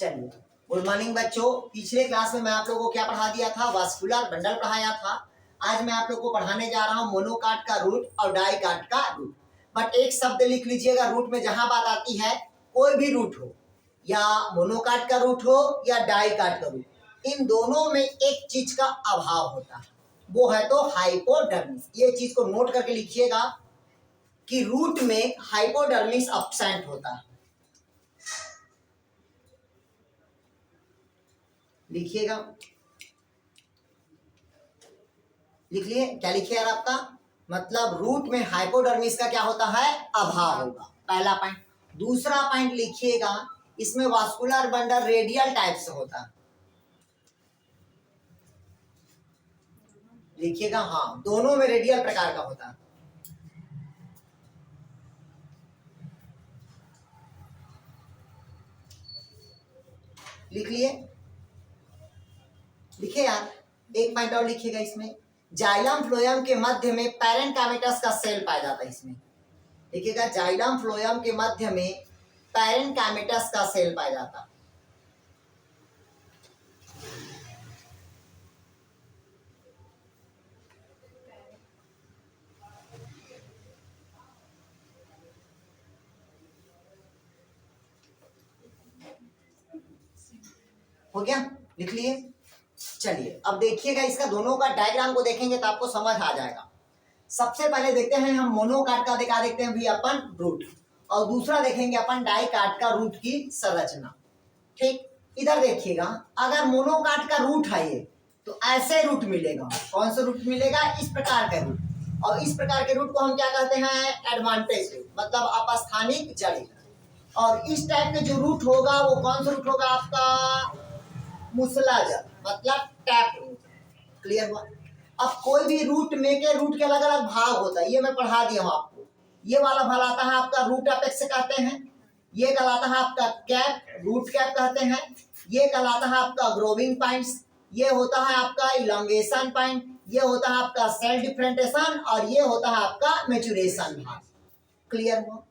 चलिए, good morning बच्चों। पिछले क्लास में मैं आप लोगों को क्या पढ़ा दिया था? वास्कुलर बंडल पढ़ाया था। आज मैं आप लोग को पढ़ाने जा रहा हूँ मोनोकाट का रूट और डाइकाट का रूट। बट एक शब्द लिख लीजिएगा रूट में, जहां बात आती है कोई भी रूट हो, या मोनोकाट का रूट हो या डाइकाट का रूट, इन दोनों में एक चीज का अभाव होता है, वो है तो हाइपोडर्मिस। ये चीज को नोट करके लिखिएगा कि रूट में हाइपोडर्मिस एब्सेंट होता है। लिखिएगा, लिख लिए? क्या लिखिए यार? आपका मतलब रूट में हाइपोडर्मिस का क्या होता है? अभाव होगा, पहला पॉइंट। दूसरा पॉइंट लिखिएगा, इसमें वास्कुलर बंडल रेडियल टाइप से होता है। लिखिएगा, हाँ, दोनों में रेडियल प्रकार का होता है। लिख लिए? लिखिए यार, एक पॉइंट और लिखिएगा इसमें, जाइलम फ्लोएम के मध्य में पैरेन्काइमेटस का सेल पाया जाता है। इसमें देखिएगा, जाइलम फ्लोएम के मध्य में पैरेन्काइमेटस का सेल पाया जाता है। हो गया? लिख लिए? चलिए, अब देखिएगा, इसका दोनों का डायग्राम को देखेंगे तो आपको समझ आ जाएगा। सबसे पहले देखते हैं हम मोनोकाट का, दिखा देखते हैं भी अपन रूट, और दूसरा देखेंगे अपन डाइकाट का रूट की संरचना। ठीक, इधर देखिएगा, अगर मोनोकाट का रूट है ये, तो ऐसे रूट मिलेगा। कौन सा रूट मिलेगा? इस प्रकार का रूट। और इस प्रकार के रूट को हम क्या कहते हैं? एडवांटेज रूट, मतलब अपस्थानिक जड़ी। और इस टाइप के जो रूट होगा वो कौन सा रूट होगा? आपका मूसलाधार, मतलब टैप रूट। क्लियर हुआ? अब कोई भी रूट में के रूट के अलग अलग भाग होता है, ये मैं पढ़ा दिया हूं आपको। ये वाला भाग आता है आपका रूट अपेक्स कहते हैं, ये कहलाता है आपका कैप, रूट कैप कहते हैं। ये कहलाता है आपका ग्रोविंग पॉइंट्स, ये होता है आपका इलांगेशन पॉइंट, ये होता है आपका सेल डिफरेंटेशन, और ये होता है आपका मैच्योरेशन भाग। क्लियर हुआ?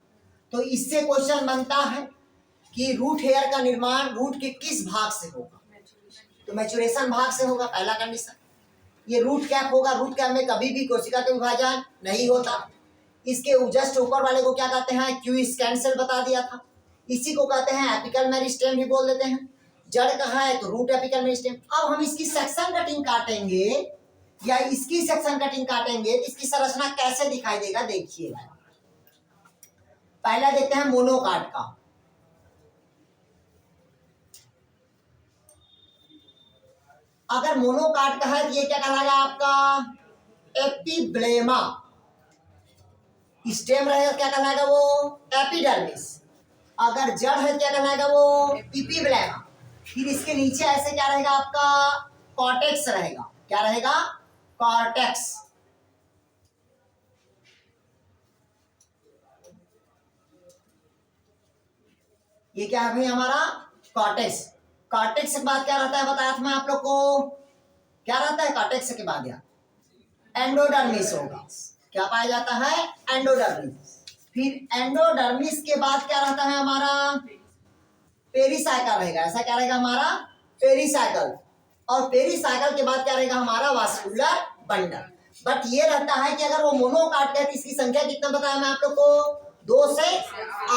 तो इससे क्वेश्चन बनता है कि रूट हेयर का निर्माण रूट के किस भाग से होगा? तो मैच्योरेशन भाग से होगा, पहला कंडीशन। ये रूट कैप होगा, रूट कैप में कभी भी कोशिका का विभाजन नहीं होता। इसके जस्ट ऊपर वाले को क्या कहते हैं? क्यू स्कैन सेल बता दिया था। इसी को कहते हैं एपिकल मेरिस्टेम भी बोल देते हैं। जड़ कहाँ है? तो रूट एपिकल मेरिस्टेम। अब हम इसकी सेक्शन कटिंग काटेंगे या इसकी सेक्शन कटिंग काटेंगे तो इसकी संरचना कैसे दिखाई देगा? देखिएगा, पहला देखते हैं मोनोकाट का। अगर मोनोकाट का है तो ये क्या कहलाएगा? आपका एपिब्लेमा। स्टेम रहेगा, क्या कहलाएगा? वो एपिडर्मिस। अगर जड़ है क्या कहलाएगा? वो एपिब्लेमा। फिर इसके नीचे ऐसे क्या रहेगा? आपका कॉर्टेक्स रहेगा। क्या रहेगा? कॉर्टेक्स। ये क्या है भाई? हमारा कॉर्टेक्स। कॉर्टेक्स के बाद क्या रहता है बताया था मैं आप लोग को? क्या रहता है कॉर्टेक्स के बाद? यार एंडोडर्मिस होगा। क्या पाया जाता है? एंडोडर्मिस। फिर एंडोडर्मिस के बाद क्या रहता है हमारा? पेरिसाइकल रहेगा। ऐसा क्या रहेगा हमारा? पेरिसाइकल। और पेरिसाइकल के बाद क्या रहेगा हमारा? Vascular bundle. बट ये रहता है कि अगर वो मोनोकाट है तो इसकी संख्या कितना बताया मैं आप लोग को? 2 से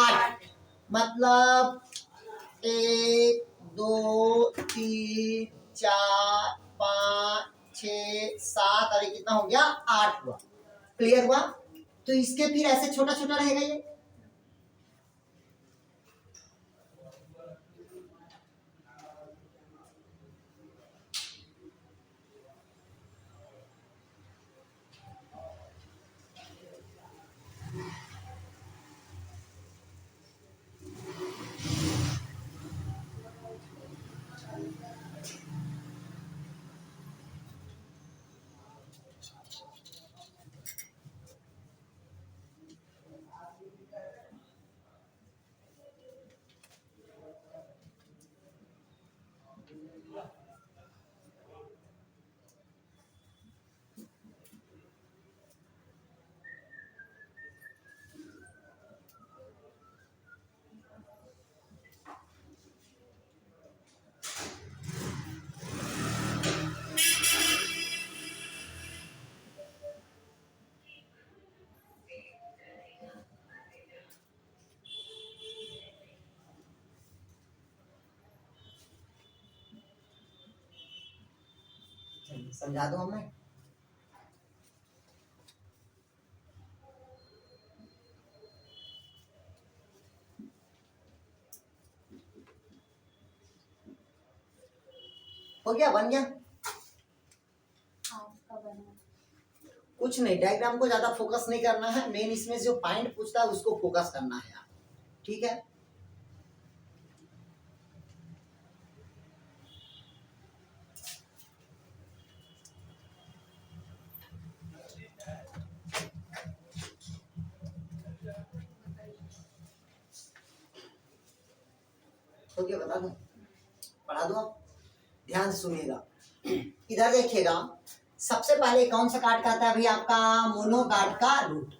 8। मतलब 1 2 3 4 5 6 7 और कितना हो गया? 8 हुआ। क्लियर हुआ? तो इसके फिर ऐसे छोटा छोटा रहेगा ये। समझा दो हमें। हो गया, बन गया? कुछ नहीं, डायग्राम को ज्यादा फोकस नहीं करना है, मेन इसमें जो पॉइंट पूछता है उसको फोकस करना है आप, ठीक है। हो गया, बता दो, पढ़ा दो आप, ध्यान से सुनिएगा। इधर देखिएगा, सबसे पहले कौन सा कार्ड कहता है भाई आपका? मोनोकार्ड का रूट।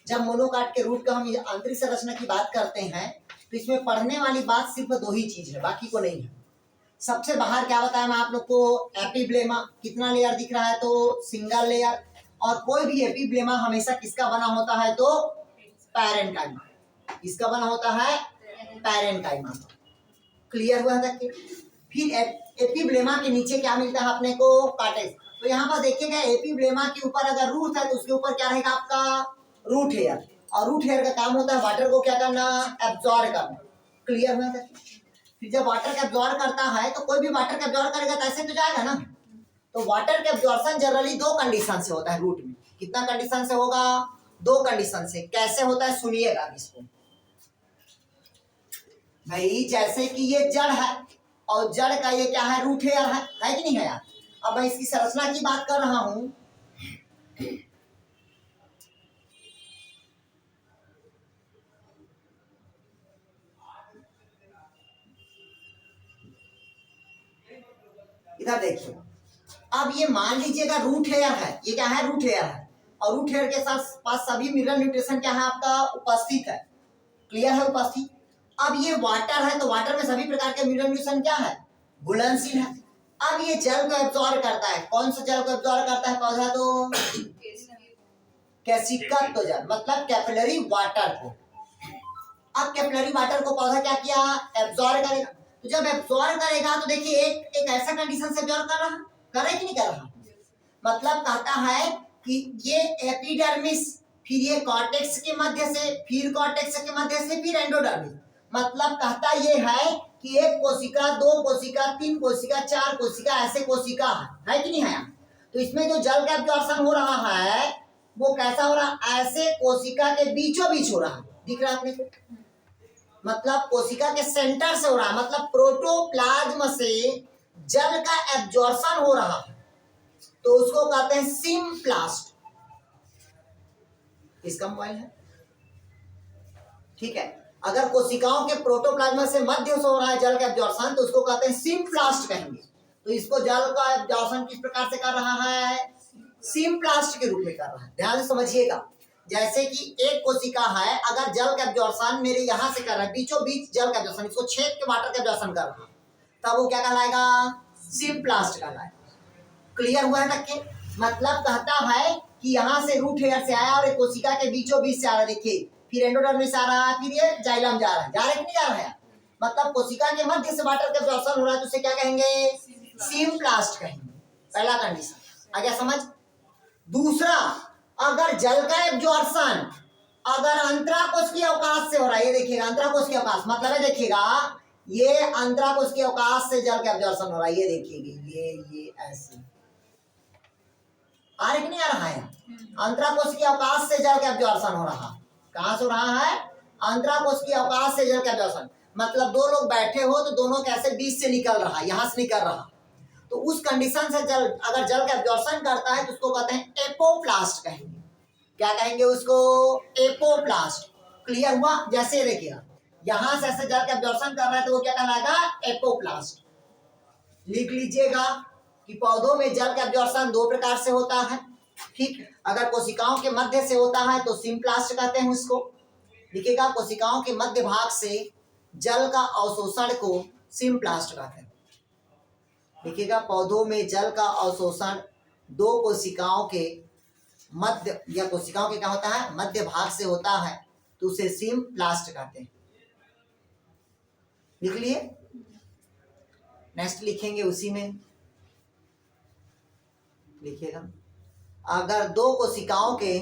जब मोनोकार्ड के रूट का हम आंतरिक संरचना की बात करते हैं तो इसमें पढ़ने वाली बात सिर्फ दो ही चीज है, बाकी को नहीं है। सबसे बाहर क्या बताया मैं आप लोग को? एपिब्लेमा। कितना लेयर दिख रहा है? तो सिंगल लेयर। और कोई भी एपिब्लेमा हमेशा किसका बना होता है? तो पैरेन्काइमा। किसका बना होता है? पैरेन्काइमा। क्लियर हुआ तक के? फिर एपिब्लेमा के नीचे क्या मिलता है अपने को? कार्टेक्स। तो यहाँ पर देखिएगा, एपिब्लेमा के ऊपर अगर रूट है तो उसके ऊपर क्या रहेगा आपका? Root hair. और रूट हेयर का काम होता है वाटर को क्या करना? एब्जॉर्ब करना। क्लियर हुआ तक? फिर जब वाटर का एब्जॉर्ब करता है तो कोई भी वाटर का एब्जॉर्ब करेगा तो ऐसे तो जाएगा ना। तो वाटर का एब्जॉर्प्शन जनरली दो कंडीशन से होता है रूट में। कितना कंडीशन से होगा? दो कंडीशन से। कैसे होता है सुनिएगा इसको भाई। जैसे कि ये जड़ है और जड़ का ये क्या है? रूट हेयर है कि नहीं है यार? अब मैं इसकी संरचना की बात कर रहा हूं। इधर देखिए, अब ये मान लीजिएगा रूट हेयर है, ये क्या है? रूट हेयर है। और रूट हेयर के साथ पास सभी मिनरल न्यूट्रिशन क्या है आपका? उपस्थित है। क्लियर है? उपस्थित। अब ये वाटर है तो वाटर में सभी प्रकार के मिनरल न्यूट्रिशन क्या है? घुलनशील है। अब ये जल को एब्जॉर्ब करता है। कौन सा जल को एब्जॉर्ब करता है पौधा? तो कैसिकत जल, मतलब कैपिलरी वाटर को। अब कैपिलरी वाटर को पौधा क्या किया? एब्जॉर्ब करेगा। तो जब एब्जॉर्ब करेगा तो देखिए एक ऐसा कंडीशन से एब्जॉर्ब कर रहा, कर रहा है कि नहीं कर रहा? मतलब कहता है कि ये एपिडर्मिस, फिर ये कॉर्टेक्स के मध्य से, फिर कॉर्टेक्स के मध्य से, फिर एंडोडर्मिस। मतलब कहता ये है कि एक कोशिका, दो कोशिका, तीन कोशिका, चार कोशिका, ऐसे कोशिका है कि नहीं है? तो इसमें जो जल का एब्जॉर्प्शन हो रहा है वो कैसा हो रहा है? ऐसे कोशिका के बीचों बीच हो रहा है। दिख रहा है आपने को? मतलब कोशिका के सेंटर से हो रहा है, मतलब प्रोटोप्लाज्म से जल का एब्जॉर्प्शन हो रहा है, तो उसको कहते हैं सिम्प्लास्ट। इसका मोबाइल है, ठीक है। अगर कोशिकाओं के प्रोटोप्लाज्म से मध्य से हो रहा है जल का एब्जॉर्प्शन तो उसको कहते हैं सिम्प्लास्ट कहेंगे। तो इसको जल का एब्जॉर्प्शन किस प्रकार से कर रहा है? सिम्प्लास्ट के रूप में कर रहा है। ध्यान से समझिएगा। जैसे कि एक कोशिका है, अगर जल का एब्जॉर्प्शन मेरे यहां से कर रहा है, बीचों बीच जल का एब्जॉर्प्शन, इसको छेद के वाटर का एब्जॉर्प्शन कर रहा है, तब वो क्या कहलाएगा? सिम्प्लास्ट कहलाएगा। क्लियर हुआ है तक के? मतलब कहता है कि यहाँ से रूट हेयर से आया और एक कोशिका के बीचों बीच से आ रहा है, देखिए, फिर एंडोडर्मिस आ रहा है, फिर ये जाइलम जा रहा है, कि नहीं जा रहा है? मतलब कोशिका के मध्य से वाटर का एब्जॉर्प्शन हो रहा है तो उसे क्या कहेंगे? सिम्प्लास्ट कहेंगे। पहला कंडीशन आ गया समझ। दूसरा, अगर जल का एब्जॉर्प्शन अगर अंतराकोश के अवकाश से हो रहा है, ये देखिएगा अंतराकोश के अवकाश, मतलब है देखिएगा ये अंतराकोश के अवकाश से जल का एब्जॉर्प्शन हो रहा है, ये देखिएगा ये ऐसे आ रहा कि नहीं आ रहा है? अंतराकोश के अवकाश से जल का एब्जॉर्प्शन हो रहा। कहां से हो रहा है? अंतराकोश के अवकाश से जल का एब्जॉर्प्शन। मतलब दो लोग बैठे हो तो दोनों कैसे बीच से निकल रहा है, यहां से निकल रहा, तो उस कंडीशन से जल अगर जल का एब्जॉर्प्शन करता है तो उसको कहते हैं एपोप्लास्ट कहेंगे। क्या कहेंगे उसको? एपोप्लास्ट। क्लियर हुआ? जैसे देखिएगा यहां से ऐसे जल का एब्जॉर्प्शन कर रहा है तो वो क्या कहलाएगा? एपोप्लास्ट। लिख लीजिएगा कि पौधों में जल का एब्जॉर्प्शन दो प्रकार से होता है, ठीक। अगर कोशिकाओं के मध्य से होता है तो सिम्प्लास्ट कहते हैं उसको। लिखिएगा कोशिकाओं के मध्य भाग से जल का अवशोषण को सिम्प्लास्ट कहते हैं। देखिएगा पौधों में जल का अवशोषण दो कोशिकाओं के मध्य या कोशिकाओं के क्या होता है? मध्य भाग से होता है तो उसे सिम्प्लास्ट कहते हैं। लिख लिए? नेक्स्ट लिखेंगे उसी में। लिखिएगा, अगर दो कोशिकाओं के,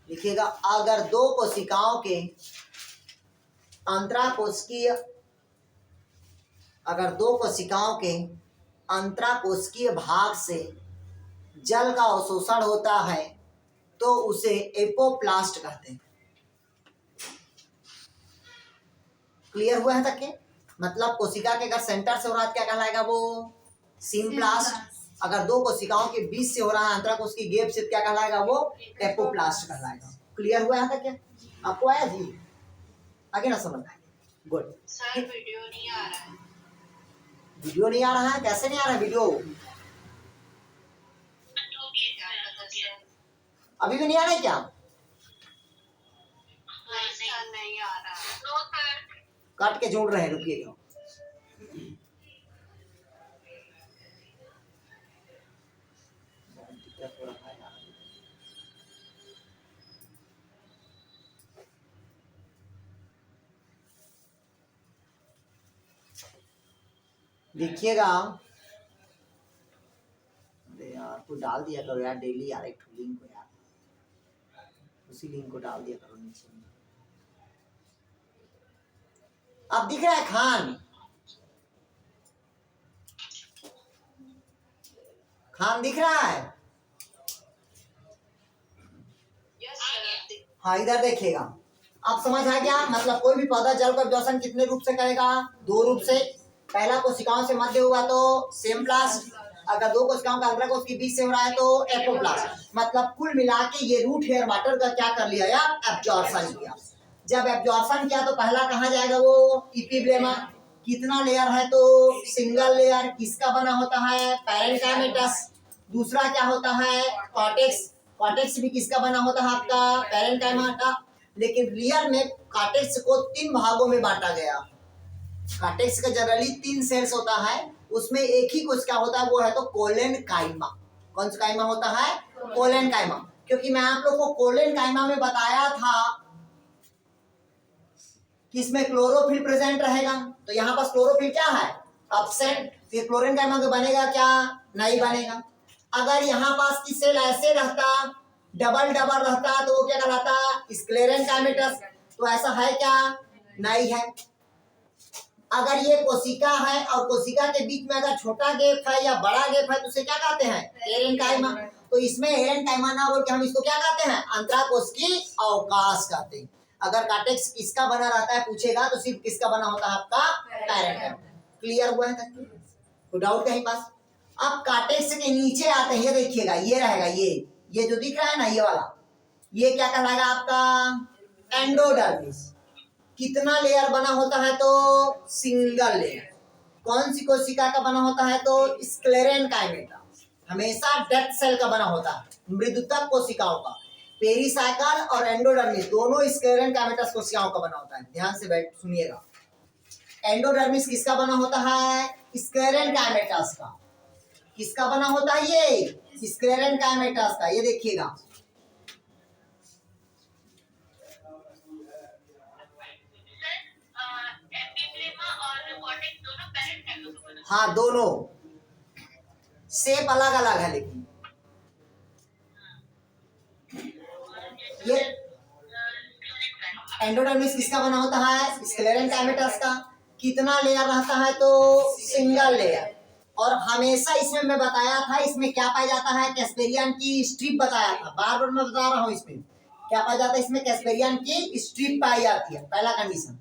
लिखिएगा, अगर दो कोशिकाओं के अंतराकोशिकीय, अगर दो कोशिकाओं के अंतराकोशिकीय भाग से जल का अवशोषण होता है तो उसे एपोप्लास्ट कहते हैं। क्लियर हुआ है तक के? मतलब कोशिका के अगर सेंटर से हो रहा है क्या कहलाएगा वो? सिम्प्लास्ट। अगर दो कोशिकाओं के बीच से हो रहा है अंतराकोश की गैप से क्या कहलाएगा वो? एपोप्लास्ट कहलाएगा। क्लियर हुआ है तक क्या? आपको आया जी? आगे ना समझ? गुड। सर वीडियो नहीं आ रहा है। वीडियो नहीं आ रहा है? कैसे नहीं आ रहा है वीडियो? अभी भी नहीं आ रहा है क्या? नहीं आ रहा। काट के जोड़ रहे हैं, रुकिएगा। देखिएगा, अरे यार तो डाल दिया करो यार डेली यार एक लिंक को यार, उसी लिंक को डाल दिया करो नीचे में। अब दिख रहा है खान? खान दिख रहा है? हाँ इधर देखिएगा। अब समझ आ गया? मतलब कोई भी पौधा जल का अब्जॉर्प्शन कितने रूप से करेगा? दो रूप से। पहला कोशिकाओं से मध्य हुआ तो सिम्प्लास्ट, अगर दो कोशिकाओं का अंतराकोश के बीच से हो रहा है तो एपोप्लास्ट। मतलब कुल मिला के ये रूट हेयर वाटर का क्या कर लिया यार? एब्जॉर्प्शन किया। जब एब्जॉर्प्शन किया तो पहला कहाँ जाएगा वो? इपिब्लेमा। कितना लेयर है तो? Single layer. किसका बना होता है? पैरेन्काइमेटस। दूसरा क्या होता है? कॉर्टेक्स। कॉर्टेक्स भी किसका बना होता है आपका? पैरेन्काइमा का। लेकिन रियल में कॉर्टेक्स को 3 भागों में बांटा गया। कॉर्टेक्स का जनरली 3 सेल्स होता है, उसमें एक ही कोशिका होता है, वो है तो कोलेनकाइमा। कौन सा काइमा होता है? कोलेनकाइमा। क्योंकि मैं आप लोग को कोलेनकाइमा में बताया था कि इसमें क्लोरोफिल प्रेजेंट रहेगा, तो यहाँ पर क्लोरोफिल क्या है? एब्सेंट। फिर क्लोरेनकाइमा का बनेगा क्या? नहीं बनेगा। अगर यहाँ पास की सेल ऐसे रहता, डबल डबल रहता, तो वो क्या कहलाता? स्क्लेरेनकाइमेटस। तो ऐसा है क्या? नहीं है। अगर ये कोशिका है और कोशिका के बीच में अगर छोटा गैप है या बड़ा गैप है तो उसे क्या कहते हैं? एरेनकाइमा। तो इसमें एरेनकाइमा ना बोल के हम इसको क्या कहते हैं? अंतराकोशिकीय अवकाश कहते हैं। अगर कॉर्टेक्स किसका बना रहता है पूछेगा तो सिर्फ किसका बना होता है? आपका पैरेन्काइमा। क्लियर हुआ है तक? कोई डाउट कहीं पास? अब कॉर्टेक्स के नीचे आते हैं, ये देखिएगा, ये रहेगा, ये जो दिख रहा है ना, ये वाला, ये क्या कहलाएगा आपका? एंडोडर्मिस। कितना लेयर बना होता है तो? Single layer. कौन सी कोशिका का बना होता है तो? स्क्लेरेनकाइमेटा। हमेशा डेड सेल का बना होता है, मृदुतक कोशिकाओं का। पेरिसाइकल और एंडोडर्मिस दोनों स्क्लेरेनकाइमेटस कोशिकाओं का बना होता है। ध्यान से बैठ सुनिएगा। एंडोडर्मिस किसका बना होता है? स्क्लेरेनकाइमेटस का। किसका बना होता है ये? स्क्लेरेनकाइमेटस का। ये देखिएगा, हाँ दोनों शेप अलग अलग है, लेकिन ये एंडोडर्मिस किसका बना होता है? स्क्लेरेनकाइमेटस का। कितना लेयर रहता है तो? Single layer. और हमेशा इसमें मैं बताया था, इसमें क्या पाया जाता है? कैस्पेरियन की स्ट्रिप बताया था, बार बार मैं बता रहा हूँ। इसमें क्या पाया जाता है? इसमें कैस्पेरियन की स्ट्रिप पाई जाती है, पहला कंडीशन।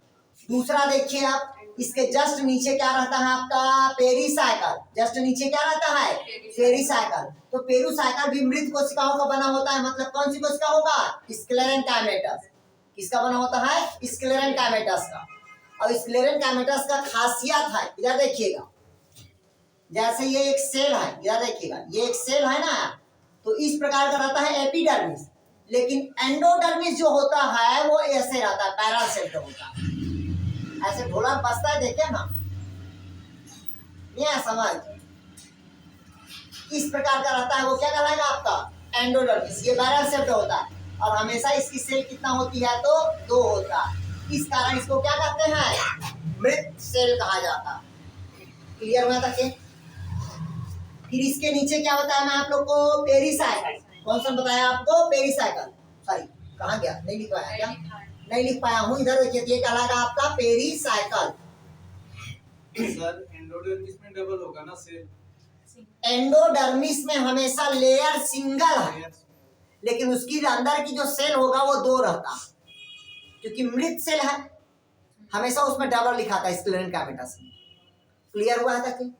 दूसरा देखिए आप, इसके जस्ट नीचे क्या रहता है आपका? पेरिसाइकल। जस्ट नीचे क्या रहता है? पेरिसाइकल। तो पेरिसाइकल भी मृत कोशिकाओं का बना होता है। मतलब कौन सी कोशिका होगा? स्क्लेरेनकाइमेटस। किसका बना होता है? स्क्लेरेनकाइमेटस का। और स्क्लेरेनकाइमेटस का खासियत है, इधर देखिएगा, जैसे ये एक सेल है, इधर देखिएगा, ये एक सेल है ना, तो इस प्रकार का रहता है एपिडर्मिस। लेकिन एंडोडर्मिस जो होता है वो ऐसे रहता है, पैरल सेल का होता है। ऐसे ढोलक बजता है, देखे ना, ये समझ, इस प्रकार का रहता है, वो क्या कहलाएगा आपका? एंडोडर्मिस। ये बैरल शेप होता है और हमेशा इसकी सेल कितना होती है तो? 2 होता है। इस कारण इसको क्या कहते हैं? मृत सेल कहा जाता है। क्लियर हुआ तक? फिर इसके नीचे क्या बताया मैं आप लोग को, पेरिसाइकल। कौन सा बताया आपको, पेरिसाइकल। सॉरी, कहाँ गया, नहीं लिख पाया क्या, नहीं लिख पाया हूँ, इधर देखिए, ये कहलाएगा आपका पेरिसाइकल। सर एंडोडर्मिस में डबल होगा ना सेल? एंडोडर्मिस में हमेशा लेयर सिंगल है, लेकिन उसकी अंदर की जो सेल होगा वो दो रहता, क्योंकि मृत सेल है, हमेशा उसमें डबल लिखा था स्क्लेरन कैविटस में। क्लियर हुआ है तक?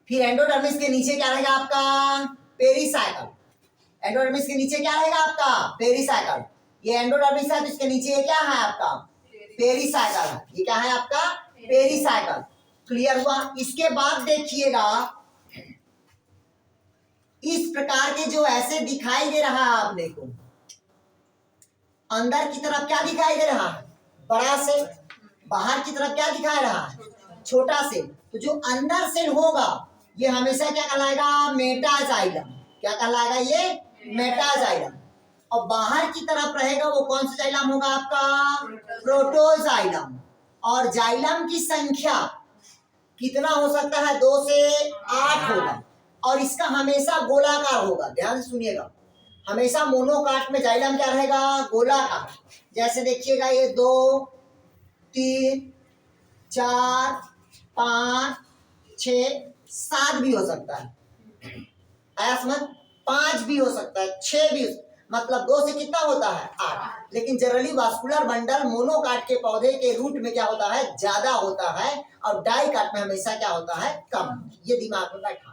फिर एंडोडर्मिस के नीचे क्या रहेगा आपका, पेरिसाइकल। एंडोडर्मिस के नीचे क्या रहेगा आपका, पेरिसाइकल। ये एंडोडर्मिस है तो इसके नीचे ये क्या है आपका, पेरिसाइकल है। ये क्या है आपका, पेरिसाइकल। क्लियर हुआ? इसके बाद देखिएगा, इस प्रकार के जो ऐसे दिखाई दे रहा है आपने को, अंदर की तरफ क्या दिखाई दे रहा है, बड़ा सेल, बाहर की तरफ क्या दिखाई रहा है, छोटा सेल। तो जो अंदर सेल होगा ये हमेशा क्या कहलाएगा, मेटाजाइलम। क्या कहलाएगा ये, मेटाजाइलम। और बाहर की तरफ रहेगा वो कौन सा जाइलम होगा आपका, प्रोटोजाइलम। और जाइलम की संख्या कितना हो सकता है, 2 से 8 होगा। और इसका हमेशा गोलाकार होगा, ध्यान से सुनिएगा, हमेशा मोनोकाट में जाइलम क्या रहेगा, गोलाकार। जैसे देखिएगा ये 2, 3, 4, 5, 6, 7 भी हो सकता है, आया समझ, 5 भी हो सकता है, 6 भी, मतलब 2 से कितना होता है, 8। लेकिन जनरली वास्कुलर बंडल मोनोकाट के पौधे के रूट में क्या होता है, ज्यादा होता है, और डाइकाट में हमेशा क्या होता है, कम। ये दिमाग में बैठा।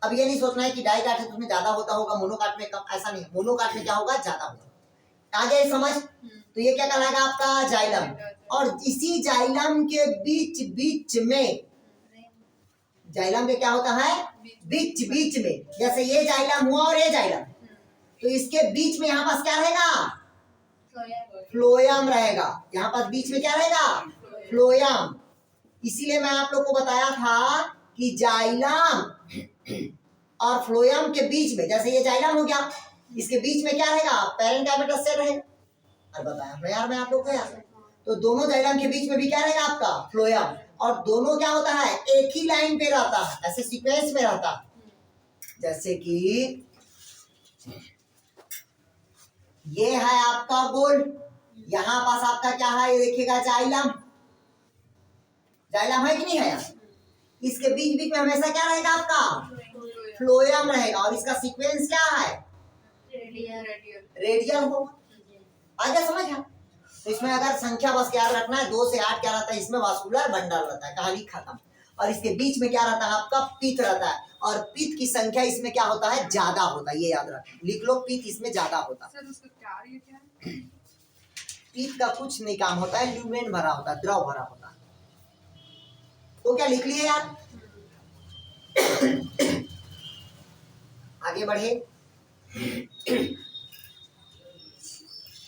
अब ये नहीं सोचना है कि डाइकाट है तो उसमें ज्यादा होता होगा, मोनोकाट में कम, ऐसा नहीं है। मोनोकाट में क्या होगा, ज्यादा होगा। आगे समझ? तो ये क्या कहलाएगा आपका, जाइलम। और इसी जाइलम के बीच बीच में, जाइलम के क्या होता है, बीच बीच में, जैसे ये जाइलम हुआ और ये जाइलम, तो इसके बीच में यहाँ पास क्या रहेगा, फ्लोयम रहेगा। यहाँ पास बीच में क्या रहेगा, फ्लोयम। इसीलिए मैं आप लोग को बताया था कि जाइलम और फ्लोयम के बीच में, जैसे ये जाइलम हो गया, इसके बीच में क्या रहेगा, पेरेंकाइमेटस सेल रहेगा। और बताया यार मैं आप लोग को यार, तो दोनों जाइलम के बीच में भी क्या रहेगा आपका, फ्लोयम। और दोनों क्या होता है, एक ही लाइन पे रहता है, ऐसे सीक्वेंस में रहता है। जैसे कि ये है आपका गोल, यहाँ पास आपका क्या है, ये देखिएगा जाइलम, जाइलम है कि नहीं है यार? इसके बीच बीच में हमेशा क्या रहेगा आपका, फ्लोयम रहेगा। और इसका सीक्वेंस क्या है, रेडियल होगा। आगे समझ है? तो इसमें अगर संख्या बस क्या रखना है, 2 से 8 क्या रहता है, इसमें वास्कुलर बंडल रहता है, कहानी खत्म। और इसके बीच में क्या रहता है आपका, पित्त रहता है। और पित्त की संख्या इसमें क्या होता है, ज्यादा होता है, ये याद रखें, लिख लो, पित्त इसमें ज्यादा होता है। पित्त का कुछ नहीं काम होता है, ल्यूमेन भरा होता है, द्रव भरा होता है। तो क्या लिख लिए यार? आगे बढ़े।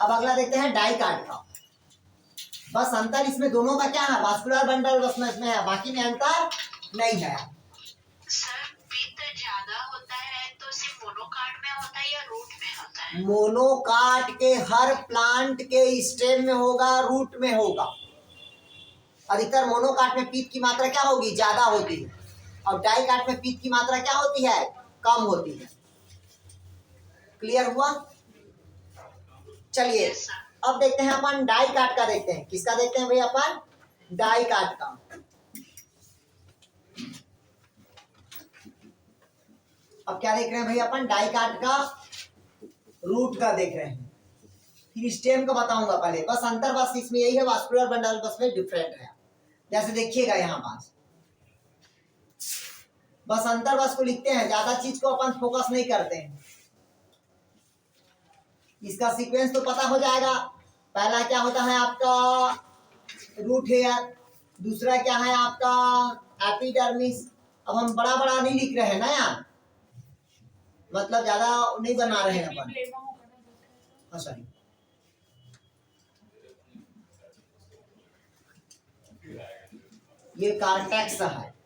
अब अगला देखते हैं डाइकाट का। बस अंतर इसमें दोनों का क्या है, वास्कुलर बंडल बस में इसमें है, बाकी में अंतर नहीं है। सर पित्त ज्यादा होता है तो सिर्फ मोनोकाट में होता है या रूट में होता है? मोनोकाट के हर प्लांट के स्टेम में होगा, रूट में होगा। अधिकतर मोनोकाट में पित्त की मात्रा क्या होगी, ज्यादा होती है, और डाइकाट में पित्त की मात्रा क्या होती है, कम होती है। क्लियर हुआ? चलिए अब देखते हैं अपन डाइकाट का, देखते हैं किसका, देखते हैं भाई अपन डाइकाट का। अब क्या देख रहे हैं भाई अपन, डाइकाट का रूट का देख रहे हैं, फिर स्टेम का बताऊंगा पहले। बस अंतर बस इसमें यही है, वास्कुलर बंडल बस में डिफरेंट है। जैसे देखिएगा यहाँ पास, बस अंतर बस को लिखते हैं, ज्यादा चीज को अपन फोकस नहीं करते हैं। इसका सीक्वेंस तो पता हो जाएगा। पहला क्या होता है आपका, रूट हेयर, दूसरा क्या है आपका, एपिडर्मिस। अब हम बड़ा बड़ा नहीं लिख रहे हैं ना यार, मतलब ज्यादा नहीं बना रहे हैं अपन। सॉरी, ये कॉर्टेक्स है।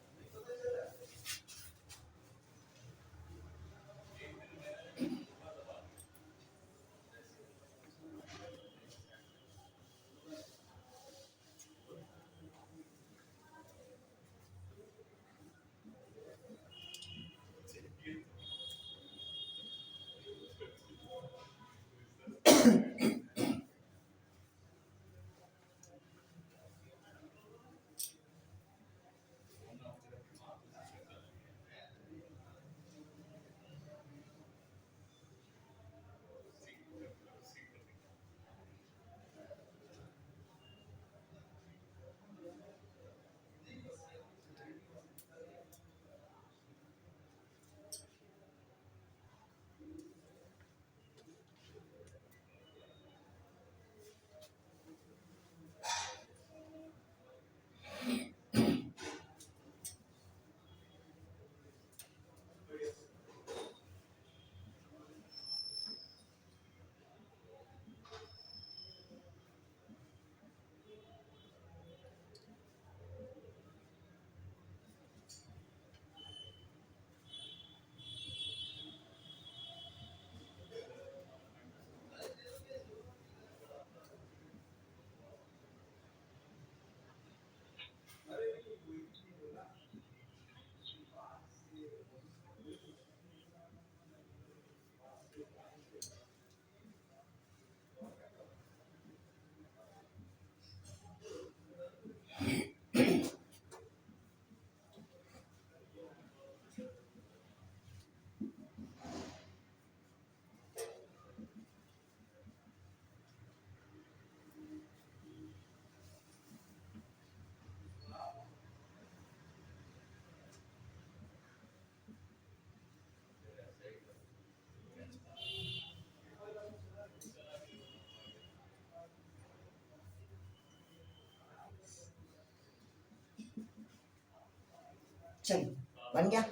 चलिए बन गया।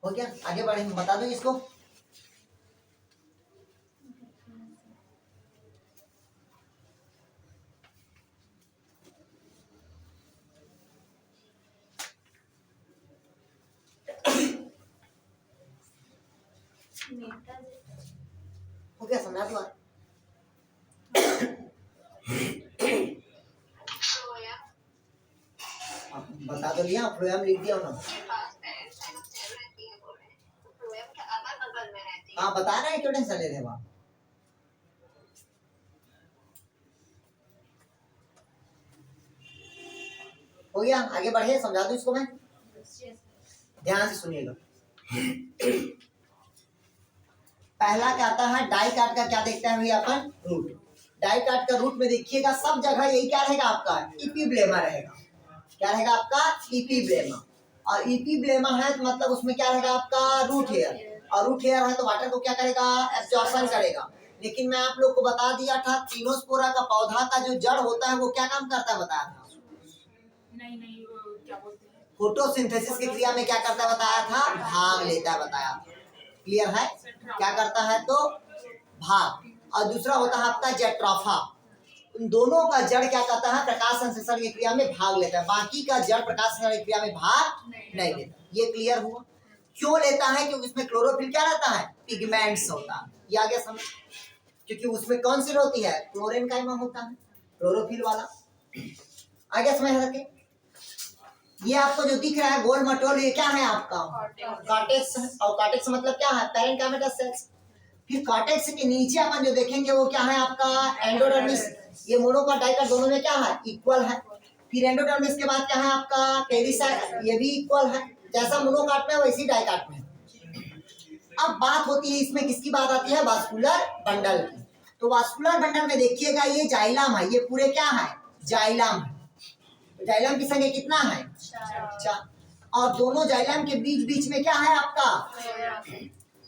हो गया, आगे बढ़े, बता दो इसको। हो गया, समझा दो। फ्लोएम बता तो लिया, फ्लोएम लिख दिया ना। के पास पेरेंट सेल रहती है बोल रहे हैं, तो फ्लोएम के अगल बगल में रहती है। हाँ बता रहे हैं, क्यों टेंशन ले रहे हो आप। हो गया, आगे बढ़े, समझा दूं इसको मैं। ध्यान से सुनिएगा। पहला क्या आता है, डाई कार्ड का क्या देखते हैं भैया अपन, रूट। डाई कार्ड का रूट में देखिएगा सब जगह यही क्या रहेगा आपका, इपीब्लेमा रहेगा। क्या रहेगा आपका, इपीब्लेमा। और इपीब्लेमा है तो मतलब उसमें क्या रहेगा आपका, रूट हेयर। और रूट हेयर है तो वाटर को क्या करेगा, एब्जॉर्प्शन करेगा। लेकिन मैं आप लोग को बता दिया था, टीनोस्पोरा का पौधा का जो जड़ होता है वो क्या काम करता है बताया था। नहीं वो क्या बोलते हैं, फोटोसिंथेसिस की क्रिया में क्या करता है बताया था, भाग लेता है बताया था। क्लियर है, क्या करता है तो भाग। और दूसरा होता है आपका जेट्रोफा। उन दोनों का जड़ क्या करता है, प्रकाश संश्लेषण की क्रिया में भाग लेता है। बाकी का जड़ प्रकाश संश्लेषण की क्रिया में भाग नहीं लेता। ये क्लियर हुआ। क्यों लेता है, क्योंकि उसमें क्लोरोफिल क्या रहता है, पिगमेंट्स होता है। ये आ गया समझ। क्योंकि उसमें कौन सी होती है, क्लोरेनकाइमा होता है, क्लोरोफिल वाला। आ गया समझ रखे। ये आपको जो दिख रहा है गोल मटोल, ये क्या है आपका, कॉर्टेक्स है। और कॉर्टेक्स मतलब क्या है, पैरेन्काइमेटस सेल्स। फिर कॉर्टेक्स के नीचे अपन जो देखेंगे वो क्या है आपका, एंडोडर्मिस। ये मोनोकॉट डाइकॉट दोनों में क्या है, इक्वल है। फिर एंडोडर्मिस के बाद क्या है आपका, पेरिसाइट, ये भी इक्वल है। जैसा मोनोकॉट में वैसी डाइकॉट में। अब बात होती है इसमें किसकी बात आती है, वास्कुलर बंडल की। तो वास्कुलर बंडल में देखिएगा ये जाइलम है, ये पूरे क्या है, जाइलम है। जाइलम की संख्या कितना है, 4। और दोनों जाइलम के बीच बीच में क्या है आपका,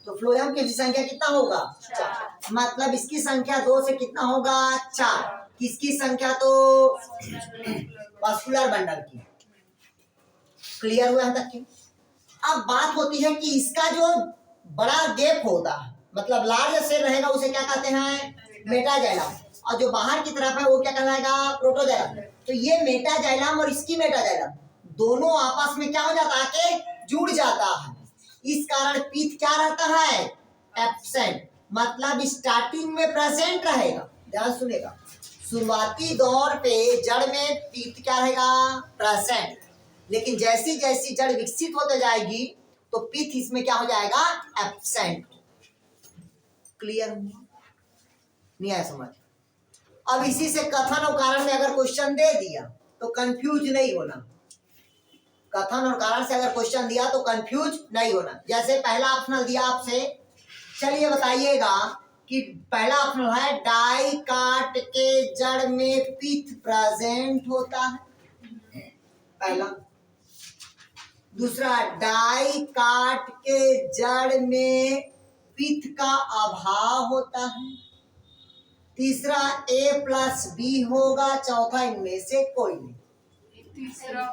तो फ्लोएम की संख्या कितना होगा, 4। मतलब इसकी संख्या 2 से कितना होगा, 4। किसकी संख्या, तो वास्कुलर बंडल की। क्लियर हुआ है तक की। अब बात होती है कि इसका जो बड़ा गैप होता है, मतलब लार्ज सेल रहेगा, उसे क्या कहते हैं, मेटाजाइलम। और जो बाहर की तरफ है वो क्या कहलाएगा, प्रोटोजाइलम। तो ये मेटाजाइलम और इसकी मेटाजाइलम दोनों आपस में क्या हो जाता है, कि जुड़ जाता है। इस कारण पीत क्या रहता है, एब्सेंट। मतलब स्टार्टिंग में प्रेजेंट रहेगा। ध्यान सुनेगा, शुरुआती दौर पे जड़ में पीत क्या रहेगा, प्रेजेंट। लेकिन जैसी जैसी जड़ विकसित होते जाएगी तो पीत इसमें क्या हो जाएगा, एब्सेंट। क्लियर नहीं आया समझ। अब इसी से कथन और कारण में अगर क्वेश्चन दे दिया तो कंफ्यूज नहीं होना। कथन और कारण से अगर क्वेश्चन दिया तो कंफ्यूज नहीं होना। जैसे पहला ऑप्शनल दिया आपसे, चलिए बताइएगा कि पहला ऑप्शनल है, डाई काट के जड़ में पीत प्रेजेंट होता है, पहला। दूसरा, डाई काट के जड़ में पित्त का अभाव होता है। तीसरा, A+B होगा। चौथा, इनमें से कोई नहीं। तीसरा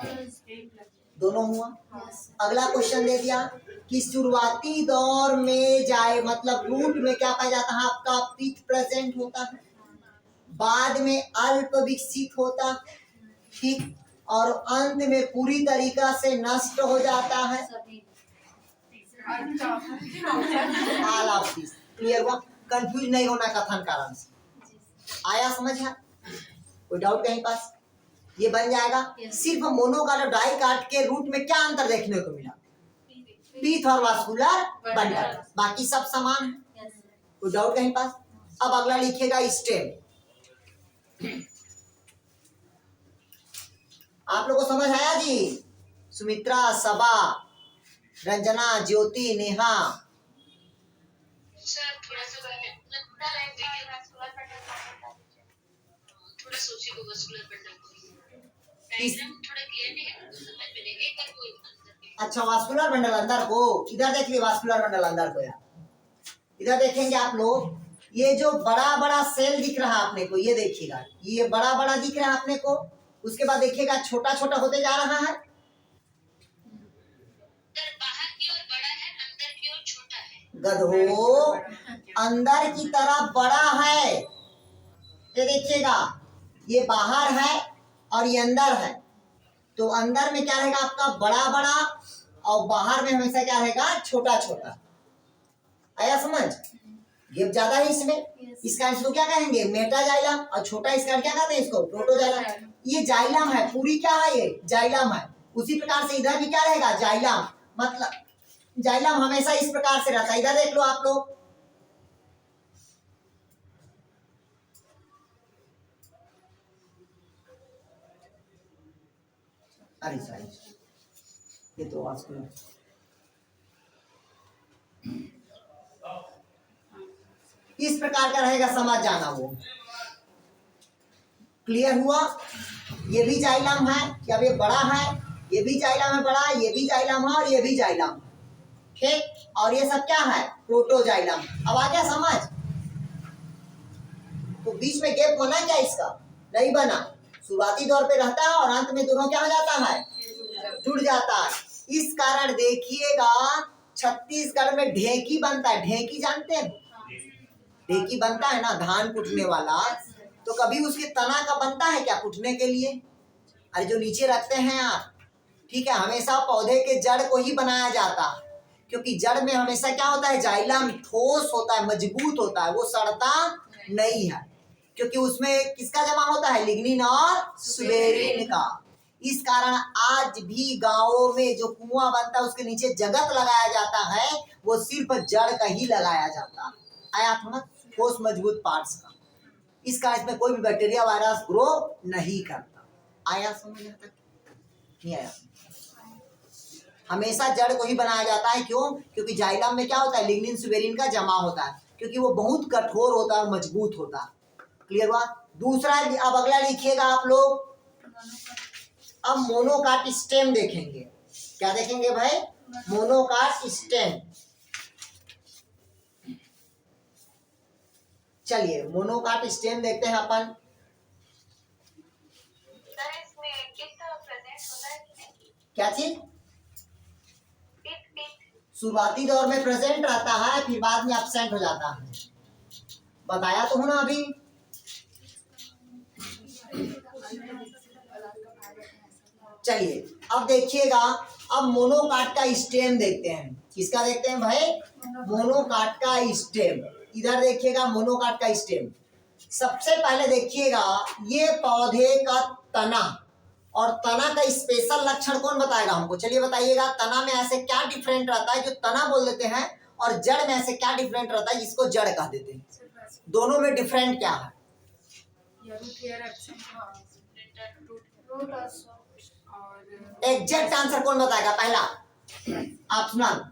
दोनों हुआ। अगला क्वेश्चन दे दिया कि शुरुआती दौर में जाए, मतलब रूट में क्या पाया जाता है आपका, पित्त प्रेजेंट होता है। बाद में अल्प विकसित होता, ठीक। और अंत में पूरी तरीका से नष्ट हो जाता है। क्लियर हुआ, कंफ्यूज नहीं होना कथन कारण से। आया समझ है, कोई डाउट कहीं पास, ये बन जाएगा। सिर्फ मोनो का डाई काट के रूट में क्या अंतर देखने को मिला, पीथ और वास्कुलर बंडल, बाकी सब समान है। कोई डाउट कहीं पास। अब अगला लिखिएगा स्टेम। आप लोगों को समझ आया जी, सुमित्रा, सबा, रंजना, ज्योति, नेहा। सर थोड़ा सा लगता है वीडियो वास्कुलर बंडल, थोड़ा सोचिए को वास्कुलर बंडल को डायग्राम थोड़ा क्लियर नहीं है, समझ में नहीं एक बार वो अंदर के अच्छा वास्कुलर बंडल अंदर को, इधर देख लिए वास्कुलर बंडल अंदर को यार। इधर देखेंगे आप लोग, ये जो बड़ा बड़ा सेल दिख रहा है आपने को, ये देखिएगा, ये बड़ा बड़ा दिख रहा है आपने को। उसके बाद देखिएगा छोटा छोटा होते जा रहा है। अंदर बाहर की ओर बड़ा है, अंदर की ओर छोटा है। गधो, अंदर की तरफ बड़ा है, ये देखिएगा, ये बाहर है और ये अंदर है। तो अंदर में क्या रहेगा आपका बड़ा बड़ा, और बाहर में हमेशा क्या रहेगा छोटा छोटा। आया समझ? गेप ज्यादा है इसमें। इसका इसको क्या कहेंगे, मेटाजाइलम, और छोटा इसका क्या कहते हैं, इसको प्रोटोजाइलम। ये जाइलम है, पूरी क्या है, ये जाइलम है। उसी प्रकार से इधर भी क्या रहेगा, जाइलम। मतलब जाइलम हमेशा इस प्रकार से रहता है। इधर देख लो आप लोग, अरे सॉरी, ये तो वास्कुलर। इस प्रकार का रहेगा, समझ जाना वो। क्लियर हुआ? ये भी जाइलम है, क्या ये बड़ा है, ये भी जाइलम है बड़ा, ये भी जाइलम है और ये भी जाइलम है, ठीक। और ये सब क्या है, प्रोटोजाइलम। अब आ गया समझ? तो बीच में गैप बना क्या इसका, नहीं बना। शुरुआती दौर पे रहता है और अंत में दोनों क्या हो जाता है, जुड़ जाता है। इस कारण देखिएगा छत्तीसगढ़ में ढेकी बनता है। ढेकी जानते हैं, ढेकी बनता है ना, धान कुटने वाला। तो कभी उसके तना का बनता है क्या कुटने के लिए, अरे जो नीचे रखते हैं आप, ठीक है। हमेशा पौधे के जड़ को ही बनाया जाता है, क्योंकि जड़ में हमेशा क्या होता है, जाइलम ठोस होता है, मजबूत होता है, वो सड़ता नहीं है, क्योंकि उसमें किसका जमा होता है, लिग्निन और सुबेरिन का। इस कारण आज भी गांवों में जो कुआं बनता है उसके नीचे जगत लगाया जाता है, वो सिर्फ जड़ का ही लगाया जाता है। आया समझ, ठोस मजबूत पार्ट्स का। इस कारण इसमें कोई भी बैक्टीरिया वायरस ग्रो नहीं करता। आया समझ में तक नहीं आया? हमेशा जड़ को ही बनाया जाता है, क्यों? क्योंकि जाइलम में क्या होता है, लिग्निन सुबेरिन का जमा होता है, क्योंकि वो बहुत कठोर होता है, मजबूत होता है। क्लियर हुआ? दूसरा, अब अगला लिखिएगा आप लोग। अब मोनोकाट स्टेम देखेंगे। क्या देखेंगे भाई, मोनोकाट स्टेम। चलिए मोनोकाट स्टेम देखते हैं अपन। सर इसमें किस प्रेजेंट होता है कि नहीं? क्या चीज? पित शुरुआती दौर में प्रेजेंट रहता है, फिर बाद में एब्सेंट हो जाता है। बताया तो हूं ना अभी। चलिए अब देखिएगा, अब मोनोकाट का स्टेम देखते हैं। किसका देखते हैं भाई, मोनोकाट का स्टेम। इधर देखिएगा मोनोकाट का स्टेम। सबसे पहले देखिएगा ये पौधे का तना, और तना का स्पेशल लक्षण कौन बताएगा हमको, चलिए बताइएगा। तना में ऐसे क्या डिफरेंट रहता है जो तना बोल देते हैं, और जड़ में ऐसे क्या डिफरेंट रहता है जिसको जड़ कह देते हैं? दोनों में डिफरेंट क्या है? एग्जैक्ट आंसर कौन बताएगा, पहला ऑप्शनल।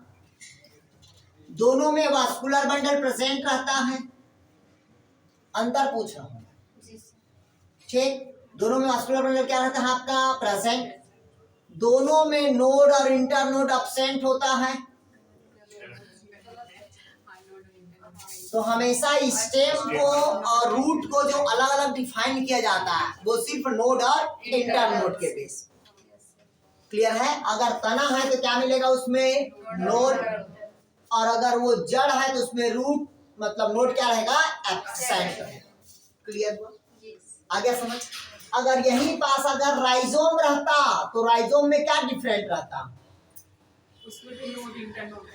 दोनों में वास्कुलर बंडल प्रेजेंट रहता है, अंतर पूछ रहा हूं, ठीक। दोनों में वास्कुलर बंडल क्या रहता है आपका, प्रेजेंट। दोनों में नोड और इंटरनोड एब्सेंट होता है। तो हमेशा स्टेम को और रूट को जो अलग अलग डिफाइन किया जाता है वो सिर्फ नोड और इंटरनोड के बेस। क्लियर है? अगर तना है तो क्या मिलेगा उसमें, नोड, और अगर वो जड़ है तो उसमें रूट, मतलब नोड क्या रहेगा, एब्सेंट रहेगा। क्लियर हुआ? आ गया समझ? अगर यहीं पास अगर राइजोम रहता तो राइजोम में क्या डिफरेंट रहता,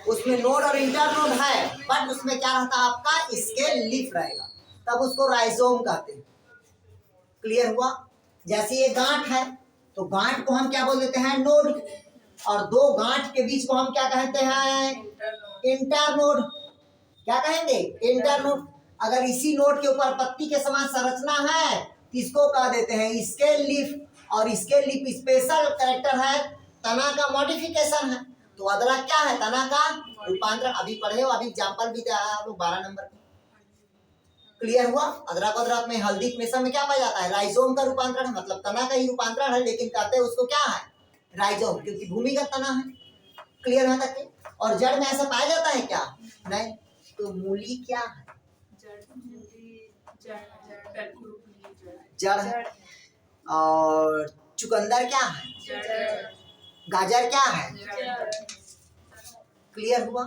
उसमें नोड और इंटरनोड है, बट उसमें क्या रहता है आपका, स्केल लीफ रहेगा, तब उसको राइजोम कहते हैं। क्लियर हुआ? जैसे ये गांठ है तो गांठ को हम क्या बोल देते हैं, नोड, और दो गांठ के बीच को हम क्या कहते हैं, इंटरनोड। क्या कहेंगे, इंटरनोड। अगर इसी नोड के ऊपर पत्ती के समान संरचना है तो इसको कह देते हैं स्केल लीफ, और स्केल लीफ स्पेशल कैरेक्टर है, तना का मॉडिफिकेशन है। तो अदरक क्या है, तना का रूपांतरण। अभी पढ़े हो, अभी एग्जाम्पल भी दिया है आप लोग 12 नंबर पे। क्लियर हुआ। अदरक अदरक में हल्दी में सब में क्या पाया जाता है, राइजोम का रूपांतरण, मतलब तना का ही रूपांतरण है, लेकिन कहते हैं उसको क्या है, राइजोम, क्योंकि भूमिगत तना है। क्लियर है तक के? और जड़ में ऐसा पाया जाता है क्या, नहीं। तो मूली क्या है, जड़ है। और चुकंदर क्या है, गाजर क्या है, क्लियर हुआ।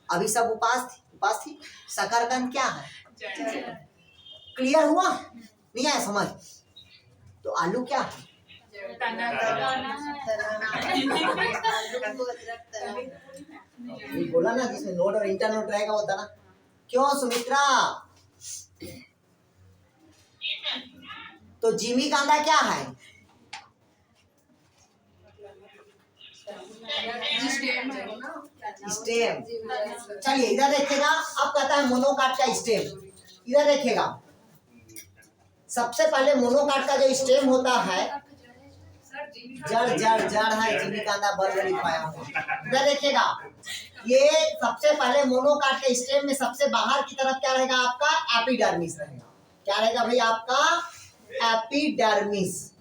अभी सब उपास थी। शकरकंद क्या है, क्लियर हुआ, नहीं आया समझ। तो आलू क्या है, बोला ना, जिसमें नोट और इंटर नोट रहेगा वो तना। क्यों सुमित्रा, तो जिमी कांदा क्या है, स्टेम। चलिए इधर देखेगा, अब कहता है मोनोकाट का स्टेम। इधर देखेगा, सबसे पहले मोनोकाट का जो स्टेम होता है, जड़ जड़ जड़ है, जिमी कांदा बरगड़ी पाया हुआ। इधर देखिएगा, ये सबसे पहले मोनोकाट के स्टेम में सबसे बाहर की तरफ क्या रहेगा आपका, एपिडर्मिस रहेगा। क्या रहेगा भाई आपका, एपिडर्मिस।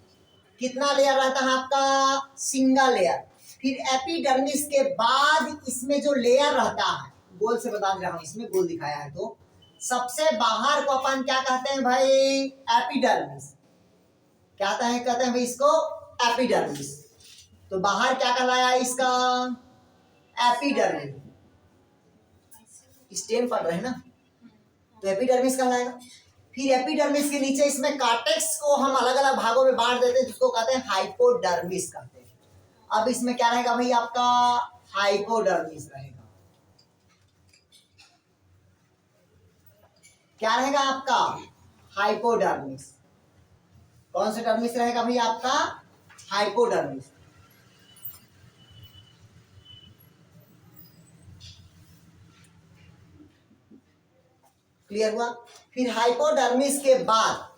कितना लेयर रहता है आपका, सिंगल लेयर। फिर एपिडर्मिस के बाद इसमें जो लेयर रहता है, गोल से बता रहा हूं, इसमें गोल दिखाया है, तो सबसे बाहर को अपन क्या कहते हैं भाई, एपिडर्मिस। क्या कहते हैं भाई इसको, एपिडर्मिस। तो बाहर क्या कहलाया इसका, एपिडर्मिस। स्टेम पढ़ रहे हैं ना, तो एपिडर्मिस कहलाएगा। फिर एपिडर्मिस के नीचे इसमें कार्टेक्स को हम अलग अलग भागों में बांट देते हैं, जिसको कहते हैं हाइपोडर्मिस कहते हैं। अब इसमें क्या रहेगा भाई आपका, हाइपोडर्मिस रहेगा। क्या रहेगा आपका, हाइपोडर्मिस। कौन सा डर्मिस रहेगा भाई आपका, हाइपोडर्मिस। क्लियर हुआ। फिर हाइपोडर्मिस के बाद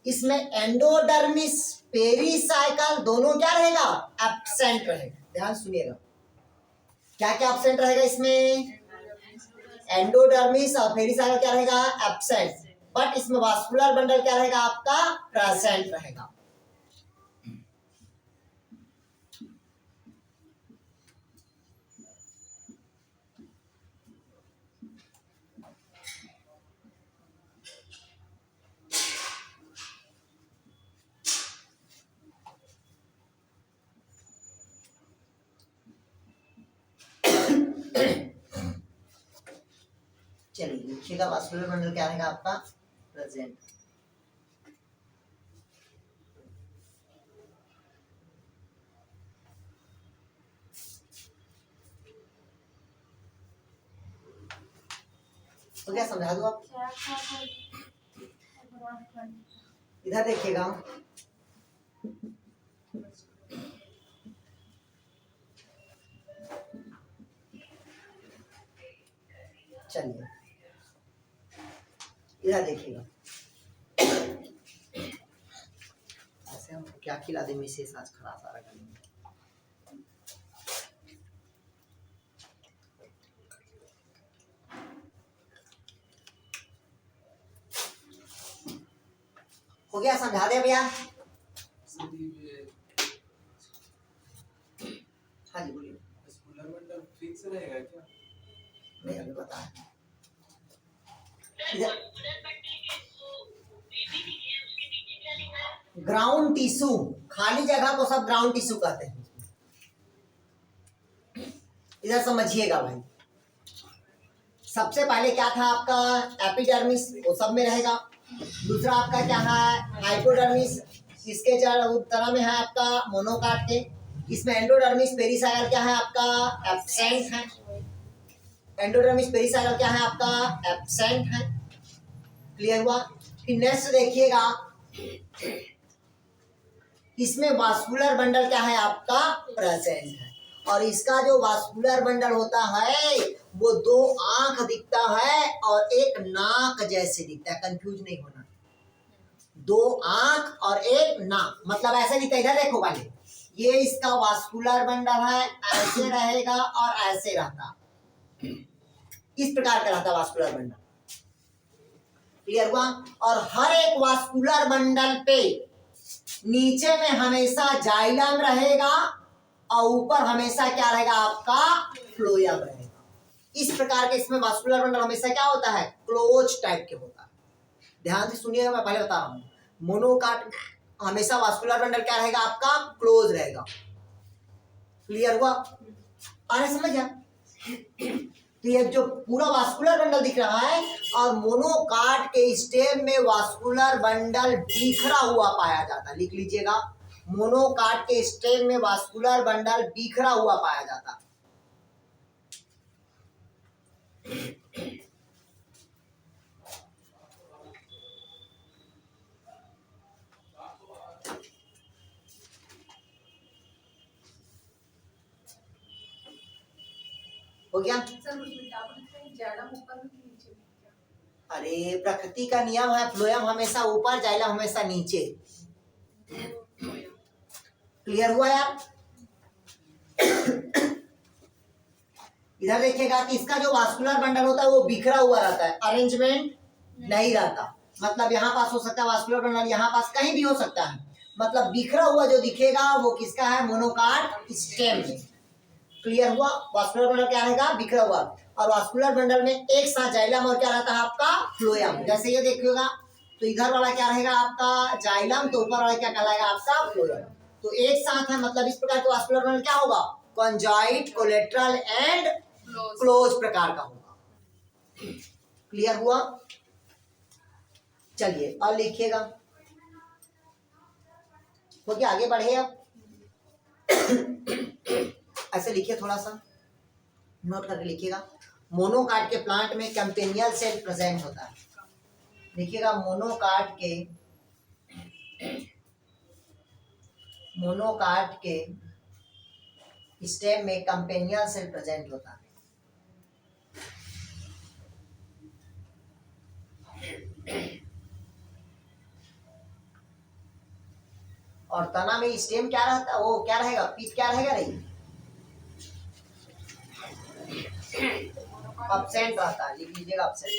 इसमें एंडोडर्मिस, पेरीसाइकल दोनों क्या रहेगा, एब्सेंट रहेगा। ध्यान सुनिएगा, क्या क्या एब्सेंट रहेगा इसमें, एंडोडर्मिस और पेरीसाइकल क्या रहेगा, एब्सेंट। बट इसमें वास्कुलर बंडल क्या रहेगा आपका, प्रेजेंट रहेगा। चलिए लिखिएगा, वास्कुलर बंडल क्या रहेगा आपका, प्रेजेंट। तो क्या समझा दो आप, इधर देखिएगा, चलिए इधर देखिएगा, ऐसे हम क्या खिला दे, मिसेस आज खड़ा सारा कर। हो गया, समझा दे भैया। हाँ जी बोलिए। वास्कुलर बंडल फिक्स रहेगा क्या, नहीं अभी बताया। ग्राउंड टिश्यू, खाली जगह को सब ग्राउंड टिश्यू कहते हैं। इधर समझिएगा भाई, सबसे पहले क्या था आपका, एपिडर्मिस, वो सब में रहेगा। दूसरा आपका क्या है, हाइपोडर्मिस, इसके तरह में है आपका मोनोकाट के। इसमें एंडोडर्मिस, पेरीसाइकल क्या है आपका, एब्सेंट है। एंडोडर्मिस, पेरीसाइकल क्या है आपका, एब्सेंट है। क्लियर हुआ। फिर नेक्स्ट देखिएगा, इसमें वास्कुलर बंडल क्या है आपका, प्रेजेंट है। और इसका जो वास्कुलर बंडल होता है वो दो आंख दिखता है और एक नाक जैसे दिखता है, कंफ्यूज नहीं होना। दो आंख और एक नाक, मतलब ऐसे दिखता है। इधर देखो वाले, ये इसका वास्कुलर बंडल है, ऐसे रहेगा और ऐसे रहता, इस प्रकार का रहता वास्कुलर बंडल। क्लियर हुआ। और हर एक वास्कुलर बंडल पे नीचे में हमेशा जाइलम रहेगा और ऊपर हमेशा क्या रहेगा आपका फ्लोएम रहेगा। इस प्रकार के इसमें वास्कुलर बंडल हमेशा क्या होता है, क्लोज टाइप के होता है। ध्यान से सुनिएगा, मैं पहले बता रहा हूँ, मोनोकाट हमेशा वास्कुलर बंडल क्या रहेगा आपका, क्लोज रहेगा। क्लियर हुआ, आने समझ गया। तो ये जो पूरा वास्कुलर बंडल दिख रहा है और मोनोकाट के स्टेम में वास्कुलर बंडल बिखरा हुआ पाया जाता है। लिख लीजिएगा, मोनोकाट के स्टेम में वास्कुलर बंडल बिखरा हुआ पाया जाता है। हो गया। सर उसमें क्या बोलते हैं, जाइलम ऊपर में कि नीचे में क्या? अरे प्रकृति का नियम है, फ्लोएम हमेशा ऊपर, जाइलम हमेशा नीचे। क्लियर हुआ यार। इधर देखिएगा कि इसका जो वास्कुलर बंडल होता है वो बिखरा हुआ रहता है, अरेंजमेंट नहीं रहता। मतलब यहाँ पास हो सकता है वास्कुलर बंडल, यहाँ पास कहीं भी हो सकता है। मतलब बिखरा हुआ जो दिखेगा वो किसका है, मोनोकाट स्टेम में। क्लियर हुआ, वास्कुलर बंडल क्या रहेगा, बिखरा हुआ। और वास्कुलर बंडल में एक साथ जाइलम और क्या रहता है आपका फ्लोएम। जैसे ये देखिएगा तो इधर वाला क्या रहेगा आपका जाइलम, तो ऊपर वाला क्या कहलाएगा आपका फ्लोएम। तो एक साथ है, मतलब इस प्रकार का वास्कुलर बंडल क्या होगा, कॉन्जॉइंट, कोलेटरल एंड क्लोज प्रकार का होगा। क्लियर हुआ। चलिए और लिखिएगा, हो गया, आगे बढ़े अब। ऐसे लिखिए, थोड़ा सा नोट करके लिखिएगा। मोनोकाट के प्लांट में कैंपेनियल सेल प्रेजेंट होता है। लिखिएगा, मोनोकाट के स्टेम में कैंपेनियल सेल प्रेजेंट होता है। और तना में स्टेम क्या रहता है, वो क्या रहेगा, पीठ क्या रहेगा, नहीं एब्सेंट रहता है। लिख लीजिएगा एब्सेंट।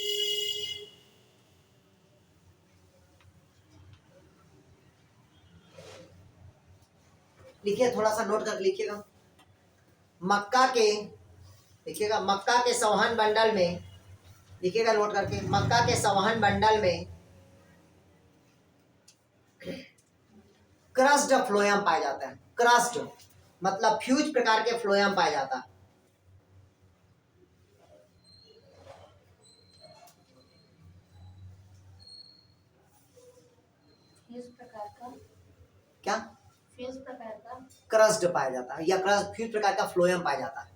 लिखिए, थोड़ा सा नोट कर लिखिएगा। मक्का के संवहन बंडल में, लिखिएगा नोट करके, मक्का के संवहन बंडल में क्रस्ड फ्लोएम पाया जाता है। क्रस्ड मतलब फ्यूज प्रकार के फ्लोएम पाया जाता है। फ्यूज प्रकार का, क्या, फ्यूज प्रकार का क्रस्ड पाया जाता है या क्रस्ट फ्यूज प्रकार का फ्लोएम पाया जाता है।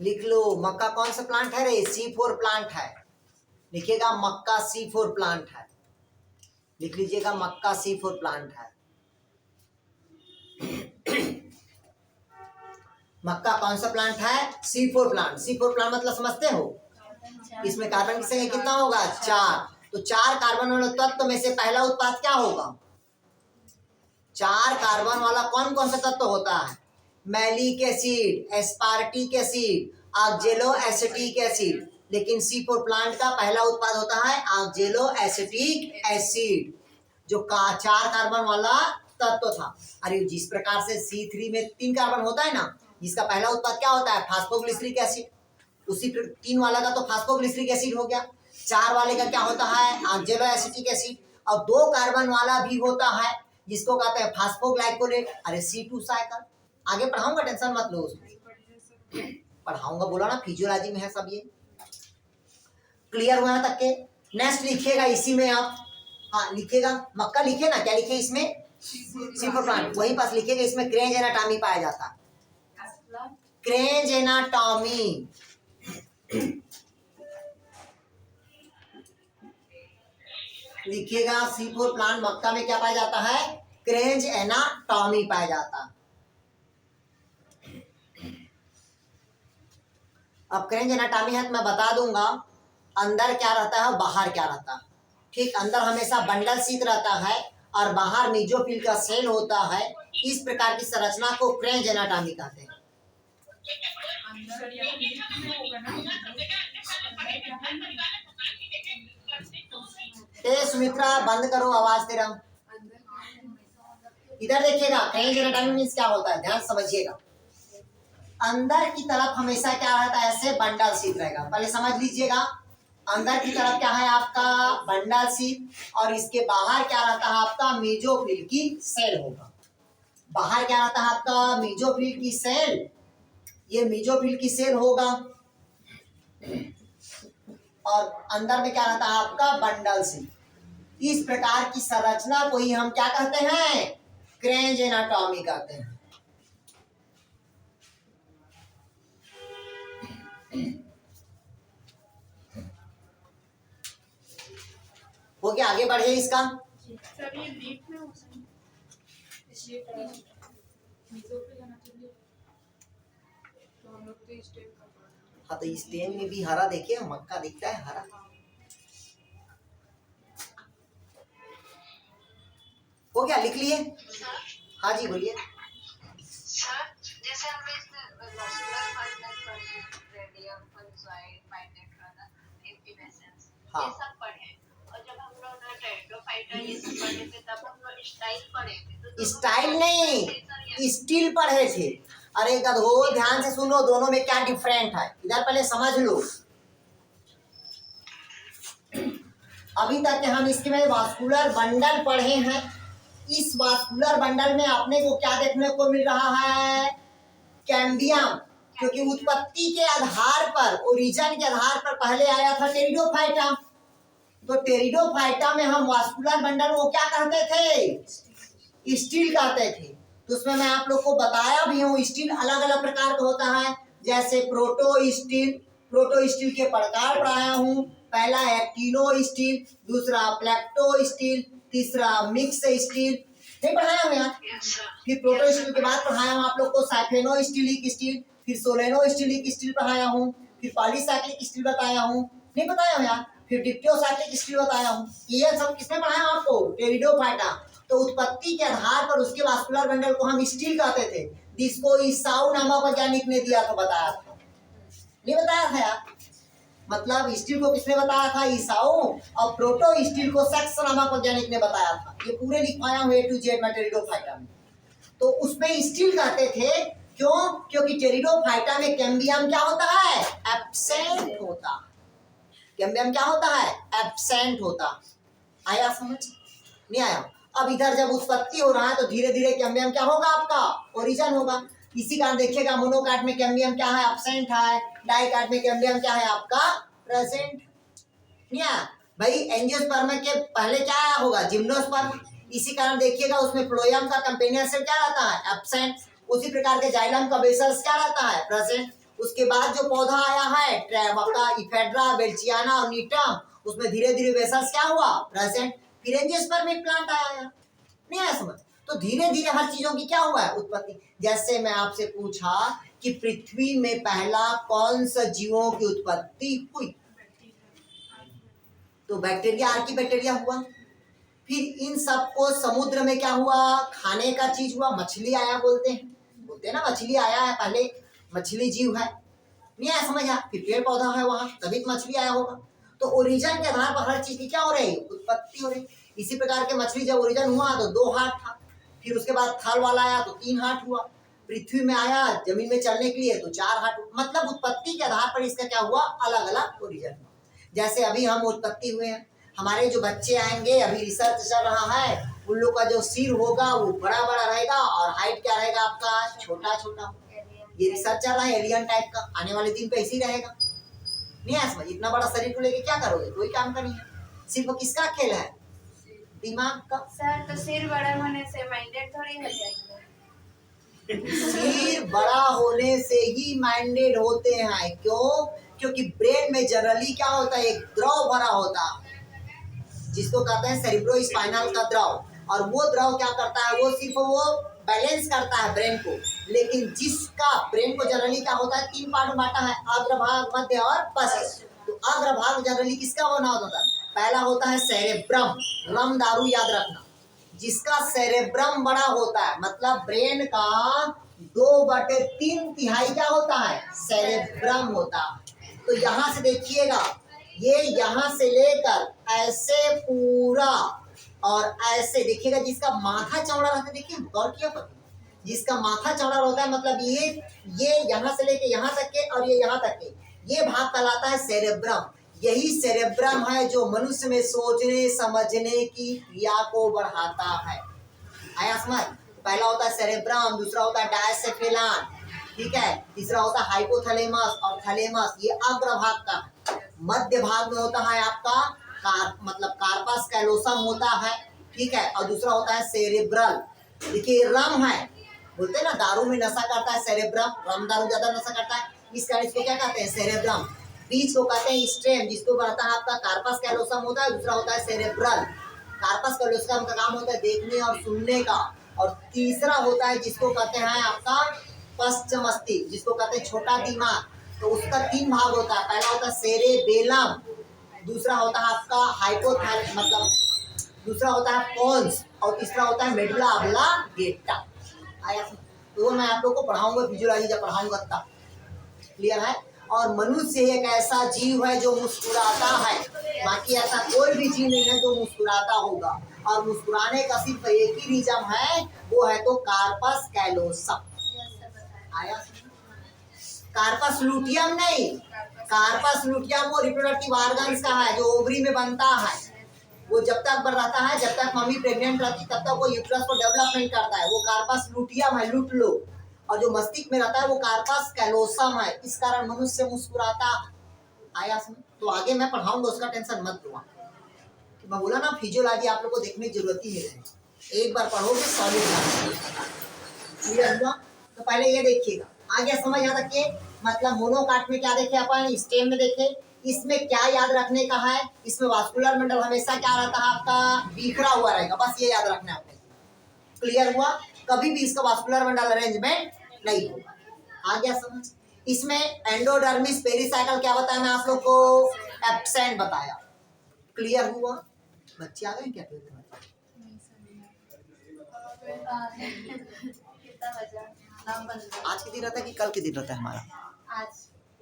लिख लो, मक्का कौन सा प्लांट है रे, C4 प्लांट है। लिखिएगा, मक्का C4 प्लांट है। लिख लीजिएगा, मक्का C4 प्लांट है। मक्का कौन सा प्लांट है, C4 प्लांट। C4 प्लांट मतलब समझते हो, इसमें कार्बन की संख्या कितना होगा, 4। तो 4 कार्बन वाले तत्व में से पहला उत्पाद क्या होगा, 4 कार्बन वाला कौन कौन सा तत्व होता है, malic acid, aspartic acid, ऑक्जेलो acetic acid. लेकिन C4 प्लांट का पहला उत्पाद होता है ऑक्जेलो एसिटिक एसिड, जो 4 कार्बन वाला तत्व था। अरे जिस प्रकार से C3 में 3 कार्बन होता है ना, जिसका पहला उत्पाद क्या होता है, फास्फोग्लिसरिक एसिड, उसी 3 वाला का तो फास्फोग्लिसरिक एसिड हो गया। 4 वाले का क्या होता है, ऑक्जेलो एसिटिक एसिड। और 2 कार्बन वाला भी होता है जिसको कहते हैं फास्फोग्लाइकोलेट। अरे C2 साइकिल। आगे पढ़ाऊंगा, टेंशन मत लो, उसमें पढ़ाऊंगा, बोला ना फिजियोलॉजी में है सब ये। क्लियर हुआ तक के। नेक्स्ट लिखिएगा इसी में आप, हाँ लिखिएगा, मक्का लिखे ना, क्या लिखे इसमें, C4 प्लांट। वही पास लिखिएगा, इसमें क्रेंज एनाटॉमी पाया जाता है। क्रेंज एनाटॉमी, लिखिएगा, C4 प्लांट मक्का में क्या पाया जाता है, क्रेंज एनाटॉमी पाया जाता है। अब क्रेंज एनाटॉमी है तो मैं बता दूंगा अंदर क्या रहता है और बाहर क्या रहता है। ठीक, अंदर हमेशा बंडल शीत रहता है और बाहर मीजोफिल का सेल होता है। इस प्रकार की संरचना को क्रेंज एनाटॉमी कहते हैं। सर यहाँ लीफ में होगा ना ए सुमित्रा बंद करो आवाज तेरा। इधर देखिएगा, क्रेंज एनाटॉमी मींस क्या होता है, ध्यान से समझिएगा। अंदर की तरफ हमेशा क्या रहता है, ऐसे बंडल शीट रहेगा। पहले समझ लीजिएगा, अंदर की तरफ क्या है आपका बंडल शीट, और इसके बाहर क्या रहता है आपका मेसोफिल की सेल होगा। बाहर क्या रहता है आपका मेसोफिल की सेल, ये मेसोफिल की सेल होगा, और अंदर में क्या रहता है आपका बंडल शीट। इस प्रकार की संरचना को ही हम क्या कहते हैं, क्रेंज एनाटॉमी कहते हैं। हो गया, आगे बढ़े इसका। सर ये लीफ में हो सकता है इसलिए मेसोफिल आना चाहिए तो हम लोग तो स्टेप का पढ़ा। हाँ तो स्टेम में भी हरा देखिए, मक्का दिखता है हरा। हो गया, लिख लिए। हाँ जी बोलिए। सर जैसे हम लोग मस्कुलर फाइबर पढ़े, रेडियम कंजॉइड माइग्रेटर इम्पिडेंस हाँ। ये सब पढ़े, और जब हम लोग टेरिडोफाइटा ये सब पढ़े थे तब हम लोग स्टाइल पढ़े थे। तो स्टाइल नहीं, स्टील पढ़े थे। अरे गधो ध्यान से सुनो, दोनों में क्या डिफरेंट है, इधर पहले समझ लो। अभी तक के हम इसके में वास्कुलर बंडल पढ़े हैं। इस वास्कुलर बंडल में अपने को क्या देखने को मिल रहा है, कैम्बियम, क्योंकि उत्पत्ति के आधार पर, ओरिजिन के आधार पर पहले आया था टेरिडोफाइटा। तो टेरिडोफाइटा में हम वास्कुलर बंडल को क्या कहते थे, स्टील कहते थे। तो उसमें मैं आप लोग को बताया भी हूँ, स्टील अलग अलग प्रकार का होता है, जैसे प्रोटो स्टील के प्रकार पढ़ाया हूँ। पहला एक्टिनो स्टील, दूसरा प्लेक्टो स्टील, तीसरा मिक्स स्टील, नहीं पढ़ाया हूँ यार। Yes sir. फिर प्रोटो स्टील के बाद पढ़ाया हूँ आप लोग को साइफेनो स्टीलिक स्टील, फिर सोलेनो स्टीलिक स्टील पढ़ाया हूँ, फिर पॉलीसाइक्लिक स्टील बताया हूँ, नहीं बताया हूँ यार। फिर डिप्टोसाइक्लिक स्टील बताया हूँ। ये सब किसने पढ़ाया आपको, टेरिडोफाइटा। तो उत्पत्ति के आधार पर उसके वास्कुलर बंडल को हम स्टील कहते थे, जिसको ईसाऊ नामक वैज्ञानिक ने दिया था, बताया था, नहीं बताया था यार। मतलब स्टील को किसने बताया था, ईसाऊ, और प्रोटो स्टील को सेक्स नामक वैज्ञानिक ने बताया था। ये पूरे लिखवाया हूँ A to Z में टेरिडोफाइटा में। तो उसमें स्टील कहते थे, क्यों, क्योंकि टेरिडोफाइटा में कैम्बियम क्या होता है, एब्सेंट होता। कैम्बियम क्या होता है, एब्सेंट होता। आया समझ, नहीं आया। अब इधर जब उत्पत्ति हो रहा है तो धीरे धीरे कैम्बियम क्या होगा आपका, ओरिजिन होगा। इसी कारण देखिएगा मोनोकाट में कैम्बियम क्या है, एब्सेंट है। डाइकाट में कैम्बियम क्या है आपका, प्रेजेंट। नहीं आया भाई। एंजियोस्पर्म के पहले क्या आया होगा, जिम्नोस्पर्म। इसी कारण देखिएगा उसमें फ्लोएम का कंपेनियनशिप क्या रहता है, एब्सेंट। उसी प्रकार के जाइलम का बेसल्स क्या रहता है, प्रेजेंट। उसके बाद जो पौधा आया है आपका इफेड्रा, बेल्चियाना और नीटम, उसमें धीरे धीरे बेसल्स क्या हुआ, प्रेजेंट। फिर एंजियोस्पर्म एक प्लांट आया, नहीं आया समझ। तो धीरे धीरे हर चीजों की क्या हुआ है, उत्पत्ति। जैसे मैं आपसे पूछा कि पृथ्वी में पहला कौन सा जीवों की उत्पत्ति हुई, तो बैक्टीरिया, आर्कीबैक्टीरिया हुआ। फिर इन सबको समुद्र में क्या हुआ, खाने का चीज हुआ, मछली आया, बोलते हैं ना, मछली आया है, पहले मछली जीव है, नहीं आया समझ आ। फिर पेड़ पौधा है वहां, तभी तो मछली आया होगा। तो ओरिजिन के आधार पर हर चीज की क्या हो रही है, उत्पत्ति हो रही। इसी प्रकार के मछली जब ओरिजिन हुआ तो 2 हाथ था, फिर उसके बाद थल वाला आया तो 3 हाथ हुआ। पृथ्वी में आया जमीन में चलने के लिए तो 4 हाथ। मतलब उत्पत्ति के आधार पर इसका क्या हुआ, अलग अलग ओरिजिन हुआ। जैसे अभी हम उत्पत्ति हुए हैं, हमारे जो बच्चे आएंगे, अभी रिसर्च चल रहा है, उन लोग का जो सिर होगा वो बड़ा बड़ा रहेगा और हाइट क्या रहेगा आपका, छोटा छोटा। ये रिसर्च चल रहा है एलियन टाइप का, आने वाले दिन पे ऐसे ही रहेगा। नहीं है समझ। इतना बड़ा शरीर को लेके क्या करोगे, कोई काम का नहीं है। सिर्फ किसका खेल है, दिमाग का। सर तो सिर बड़ा होने से माइंडेड थोड़ी हो जाएंगे। सिर बड़ा होने से ही माइंडेड होते हैं, क्यों, क्योंकि ब्रेन में जनरली क्या होता है, एक द्रव भरा होता है जिसको कहते हैं सेरिब्रोस्पाइनल का द्रव। और वो द्रव क्या करता है, वो सिर्फ वो बैलेंस करता है ब्रेन को। लेकिन जिसका ब्रेन को जनरली क्या होता है, 3 पार्ट बांटा है, अग्रभाग, मध्य और पश्च। तो अग्रभाग जनरली किसका बना होता है, पहला होता है सेरेब्रम, रम दारू याद रखना। जिसका सेरेब्रम बड़ा होता है, मतलब ब्रेन का 2/3 क्या होता है, सेरेब्रम होता है। तो यहाँ से देखिएगा, ये यहाँ से लेकर ऐसे पूरा और ऐसे देखिएगा, जिसका माथा चौड़ा रहता है, देखिए गौर किया पर, जिसका माथा चौड़ा होता है मतलब ये यहाँ से लेके यहाँ तक के और ये यहाँ तक के, ये भाग कहलाता है सेरेब्रम। यही सेरेब्रम है जो मनुष्य में सोचने समझने की क्रिया को बढ़ाता है। आया समझ? पहला होता है सेरेब्रम, दूसरा होता है डायसेफेलन, ठीक है, तीसरा होता है हाइपोथैलेमस और थैलेमस, ये अग्र भाग का। मध्य भाग में होता है आपका मतलब कार्पस कैलोसम होता है, ठीक है, और दूसरा होता है सेरेब्रल। देखिए रम है, बोलते हैं ना दारू में नशा करता है सेरेब्रम, रम दारू ज्यादा नशा करता है, इस कारण इसको क्या कहते हैं, सेरेब्रम। बीच को कहते हैं स्ट्रेम, जिसको बढ़ता है आपका कार्पस कैलोसम होता है, दूसरा होता है सेरेब्रल। कार्पस कैलोसम का काम होता है देखने और सुनने का, और तीसरा होता है जिसको कहते हैं आपका पश्च मस्तिष्क, जिसको कहते हैं छोटा दिमाग। तो उसका 3 भाग होता है, पहला होता है सेरेबेलम, दूसरा होता है आपका हाइपोथैलेमस मतलब दूसरा होता है पोन्स, और तीसरा होता है मेडुला ऑब्लांगेटा। आया? तो मैं आप लोग को पढ़ाऊंगा फिजियोलॉजी, जब पढ़ाऊंगा तब। क्लियर है? और मनुष्य एक ऐसा जीव है जो मुस्कुराता है, बाकी ऐसा कोई भी जीव नहीं है जो मुस्कुराता होगा। और मुस्कुराने का सिर्फ एक ही रीजन है, वो है तो कार्पस कैलोसम। आया? कार्पस लुटियम नहीं, कार्पस लुटियम वो रिप्रोडक्टिव ऑर्गन्स का है जो ओवरी में बनता है। वो जब तक बन रहता है, जब तक मम्मी प्रेग्नेंट रहती तब तक वो यूट्रस को डेवलपमेंट करता है, वो कार्पस लुटियम है, लूट लो। और जो मस्तिष्क में रहता है वो कार्पस कैलोसम है, इस कारण मनुष्य मुस्कुराता है। आया समझ? तो आगे मैं पढ़ाऊंगा, उसका टेंशन मत लो। मैं बोला ना फिजियोलॉजी आप लोग को देखने की जरूरत ही नहीं है, एक बार पढ़ोगे सॉलिड। क्लियर हुआ? तो पहले ये देखिएगा, आगे समझ आ तक के मतलब मोनोकाट में क्या देखे अपन, स्टेम में देखे। इसमें क्या याद रखने का है, इसमें वास्कुलर मंडल हमेशा क्या रहता है आपका, बिखरा हुआ रहेगा, बस ये याद रखना है आपने। क्लियर हुआ? कभी भी इसका वास्कुलर मंडल अरेंजमेंट नहीं होगा। आ गया समझ? इसमें एंडोडर्मिस पेरिसाइकल क्या बताया मैं आप लोग को, एब्सेंट बताया। क्लियर हुआ? बच्चे आ गए क्या? कितना बजा? 9:15 आज के दिन रहता है कि कल के दिन रहता है हमारा? आज